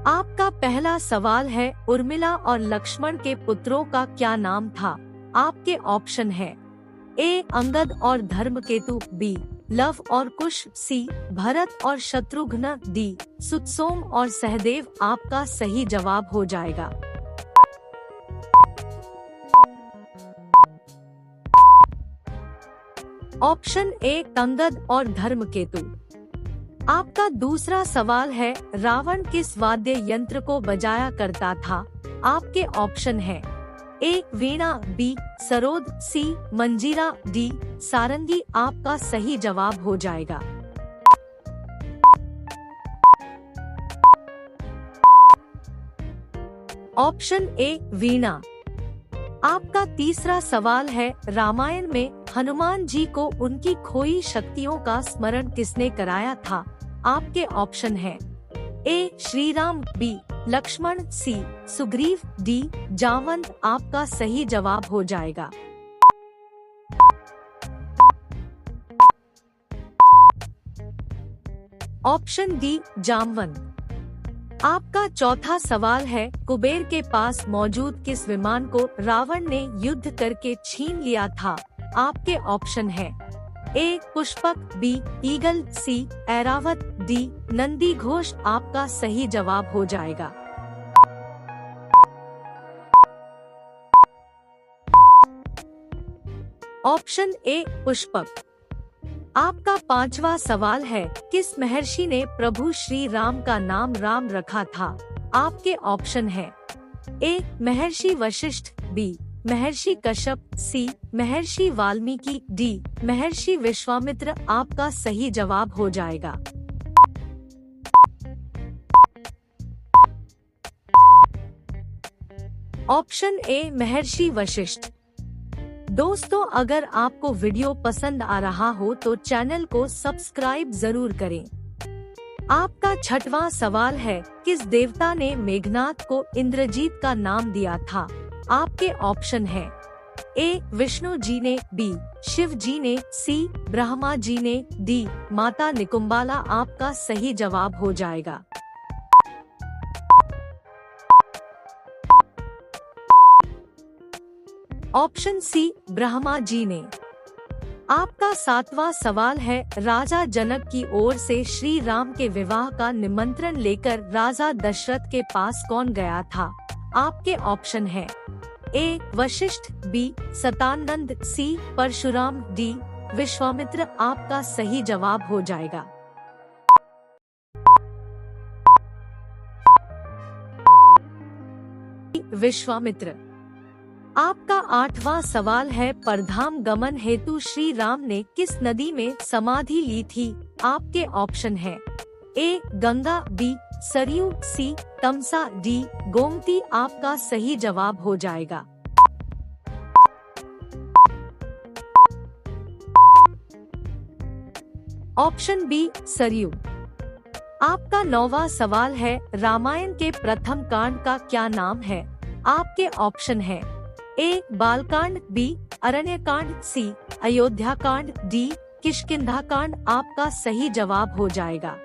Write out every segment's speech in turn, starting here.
आपका पहला सवाल है, उर्मिला और लक्ष्मण के पुत्रों का क्या नाम था? आपके ऑप्शन है ए अंगद और धर्मकेतु, बी लव और कुश, सी भरत और शत्रुघ्न, डी सुतसोम और सहदेव। आपका सही जवाब हो जाएगा ऑप्शन ए अंगद और धर्मकेतु। आपका दूसरा सवाल है, रावण किस वाद्य यंत्र को बजाया करता था? आपके ऑप्शन है ए वीणा, बी सरोद, सी मंजीरा, डी सारंगी। आपका सही जवाब हो जाएगा ऑप्शन ए वीणा। आपका तीसरा सवाल है, रामायण में हनुमान जी को उनकी खोई शक्तियों का स्मरण किसने कराया था? आपके ऑप्शन है ए श्री राम, बी लक्ष्मण, सी सुग्रीव, डी जामवंत। आपका सही जवाब हो जाएगा ऑप्शन डी जामवंत। आपका चौथा सवाल है, कुबेर के पास मौजूद किस विमान को रावण ने युद्ध करके छीन लिया था? आपके ऑप्शन है ए पुष्पक, बी ईगल, सी ऐरावत, डी नंदी घोष। आपका सही जवाब हो जाएगा ऑप्शन ए पुष्पक। आपका पांचवा सवाल है, किस महर्षि ने प्रभु श्री राम का नाम राम रखा था? आपके ऑप्शन है ए महर्षि वशिष्ठ, बी महर्षि कश्यप, सी महर्षि वाल्मीकि, डी महर्षि विश्वामित्र। आपका सही जवाब हो जाएगा ऑप्शन ए महर्षि वशिष्ठ। दोस्तों, अगर आपको वीडियो पसंद आ रहा हो तो चैनल को सब्सक्राइब जरूर करें। आपका छठवां सवाल है, किस देवता ने मेघनाद को इंद्रजीत का नाम दिया था? आपके ऑप्शन है ए विष्णु जी ने, बी शिव जी ने, सी ब्रह्मा जी ने, डी माता निकुंबाला। आपका सही जवाब हो जाएगा ऑप्शन सी ब्रह्मा जी ने। आपका सातवां सवाल है, राजा जनक की ओर से श्री राम के विवाह का निमंत्रण लेकर राजा दशरथ के पास कौन गया था? आपके ऑप्शन है ए वशिष्ठ, बी सतानंद, सी परशुराम, डी विश्वामित्र। आपका सही जवाब हो जाएगा विश्वामित्र। आपका आठवां सवाल है, परधाम गमन हेतु श्री राम ने किस नदी में समाधि ली थी? आपके ऑप्शन है ए गंगा, बी सरयू, सी तमसा, डी गोमती। आपका सही जवाब हो जाएगा ऑप्शन बी सरयू। आपका नौवां सवाल है, रामायण के प्रथम कांड का क्या नाम है? आपके ऑप्शन है ए बालकांड, बी अरण्यकांड, सी अयोध्या कांड, डी किष्किंधा कांड। आपका सही जवाब हो जाएगा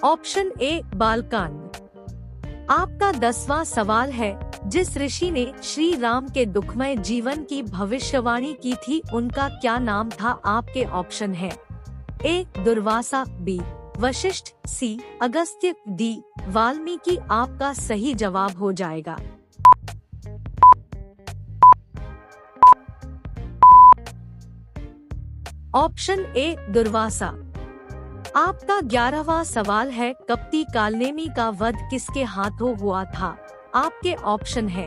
ऑप्शन ए बालकांड। आपका 10वां सवाल है, जिस ऋषि ने श्री राम के दुखमय जीवन की भविष्यवाणी की थी उनका क्या नाम था? आपके ऑप्शन है ए दुर्वासा, बी वशिष्ठ, सी अगस्त्य, डी वाल्मीकि। आपका सही जवाब हो जाएगा ऑप्शन ए दुर्वासा। आपका 11वां सवाल है, कपटी कालनेमी का वध किसके हाथों हुआ था? आपके ऑप्शन है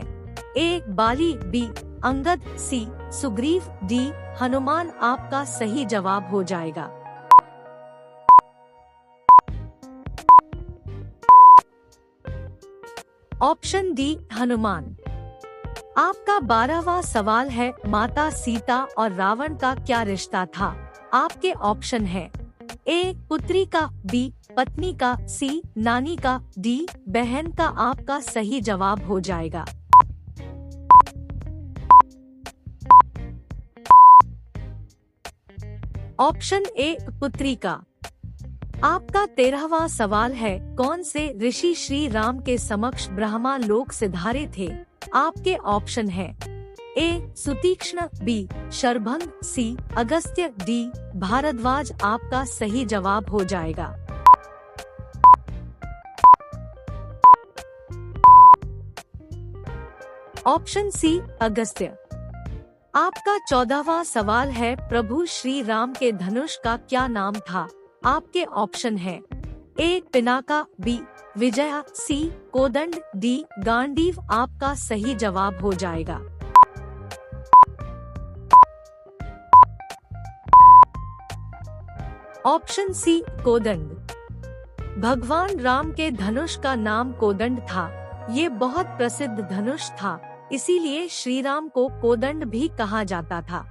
ए बाली, बी अंगद, सी सुग्रीव, डी हनुमान। आपका सही जवाब हो जाएगा ऑप्शन डी हनुमान। आपका 12वां सवाल है, माता सीता और रावण का क्या रिश्ता था? आपके ऑप्शन है ए पुत्री का, बी पत्नी का, सी नानी का, डी बहन का। आपका सही जवाब हो जाएगा ऑप्शन ए पुत्रिका। आपका 13वां सवाल है, कौन से ऋषि श्री राम के समक्ष ब्रह्मा लोक सिधारे थे? आपके ऑप्शन है ए सुतीक्ष्ण, बी शरभंग, सी अगस्त्य, डी भारद्वाज। आपका सही जवाब हो जाएगा ऑप्शन सी अगस्त्य। आपका 14वां सवाल है, प्रभु श्री राम के धनुष का क्या नाम था? आपके ऑप्शन है ए पिनाका, बी विजया, सी कोदंड, डी गांडीव। आपका सही जवाब हो जाएगा ऑप्शन सी कोदंड। भगवान राम के धनुष का नाम कोदंड था। ये बहुत प्रसिद्ध धनुष था, इसीलिए श्री राम को कोदंड भी कहा जाता था।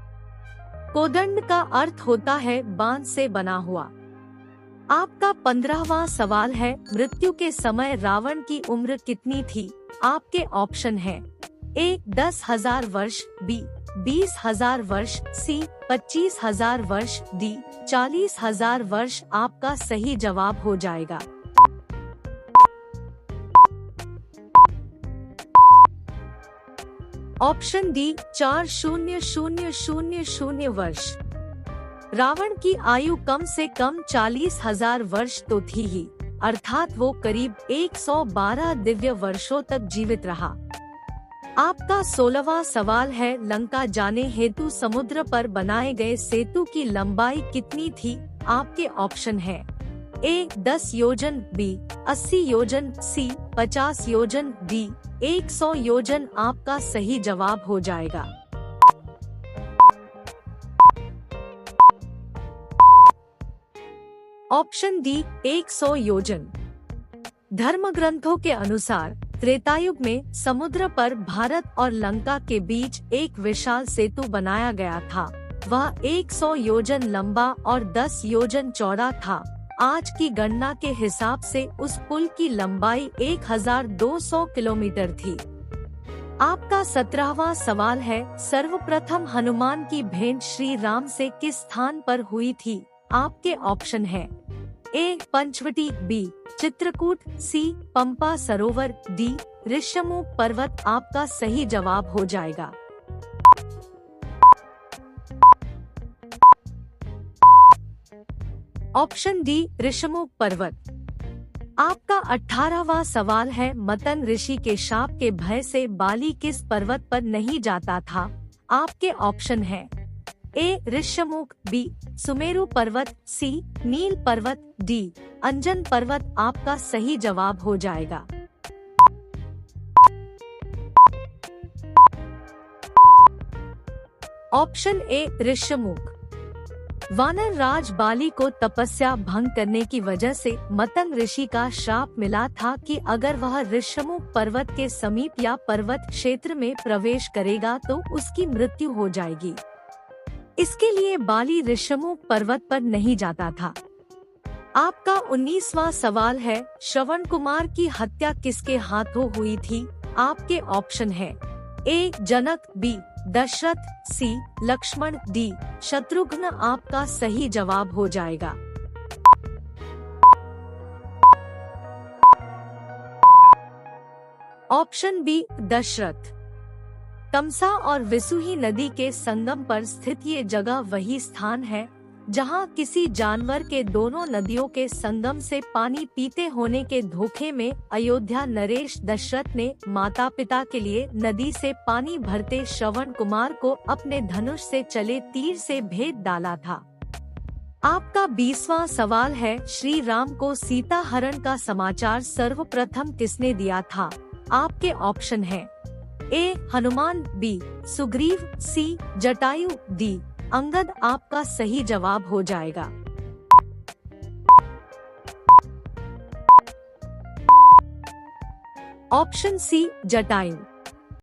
कोदंड का अर्थ होता है बांध से बना हुआ। आपका 15वां सवाल है, मृत्यु के समय रावण की उम्र कितनी थी? आपके ऑप्शन है ए 10,000 वर्ष, बी 20,000 वर्ष, सी 25,000 वर्ष, डी 40,000 वर्ष। आपका सही जवाब हो जाएगा ऑप्शन डी 40,000 वर्ष। रावण की आयु कम से कम 40,000 वर्ष तो थी ही, अर्थात वो करीब 112 दिव्य वर्षों तक जीवित रहा। आपका 16वां सवाल है, लंका जाने हेतु समुद्र पर बनाए गए सेतु की लंबाई कितनी थी? आपके ऑप्शन है ए 10 योजन, बी 80 योजन, सी 50 योजन, डी 100 योजन। आपका सही जवाब हो जाएगा ऑप्शन डी 100 योजन। धर्म ग्रंथों के अनुसार त्रेतायुग में समुद्र पर भारत और लंका के बीच एक विशाल सेतु बनाया गया था। वह 100 योजन लंबा और 10 योजन चौड़ा था। आज की गणना के हिसाब से उस पुल की लंबाई 1200 किलोमीटर थी। आपका 17वां सवाल है, सर्वप्रथम हनुमान की भेंट श्री राम से किस स्थान पर हुई थी? आपके ऑप्शन है ए पंचवटी, बी चित्रकूट, सी पंपा सरोवर, डी ऋषिमुख पर्वत। आपका सही जवाब हो जाएगा ऑप्शन डी ऋषिमुख पर्वत। आपका 18वां सवाल है, मतन ऋषि के शाप के भय से बाली किस पर्वत पर नहीं जाता था? आपके ऑप्शन है ए ऋषिमुख, बी सुमेरु पर्वत, सी नील पर्वत, डी अंजन पर्वत। आपका सही जवाब हो जाएगा ऑप्शन ए ऋषिमुख। वानर राज बाली को तपस्या भंग करने की वजह से मतंग ऋषि का श्राप मिला था कि अगर वह ऋषिमुख पर्वत के समीप या पर्वत क्षेत्र में प्रवेश करेगा तो उसकी मृत्यु हो जाएगी। इसके लिए बाली ऋषिमुख पर्वत पर नहीं जाता था। आपका 19वां सवाल है, श्रवण कुमार की हत्या किसके हाथों हुई थी? आपके ऑप्शन है ए जनक, बी दशरथ, सी लक्ष्मण, डी शत्रुघ्न। आपका सही जवाब हो जाएगा ऑप्शन बी दशरथ। तमसा और विसुही नदी के संगम पर स्थित ये जगह वही स्थान है जहां किसी जानवर के दोनों नदियों के संगम से पानी पीते होने के धोखे में अयोध्या नरेश दशरथ ने माता पिता के लिए नदी से पानी भरते श्रवण कुमार को अपने धनुष से चले तीर से भेद डाला था। आपका 20वां सवाल है, श्री राम को सीता हरण का समाचार सर्वप्रथम किसने दिया था? आपके ऑप्शन है ए हनुमान, बी सुग्रीव, सी जटायु, डी अंगद। आपका सही जवाब हो जाएगा ऑप्शन सी जटायु।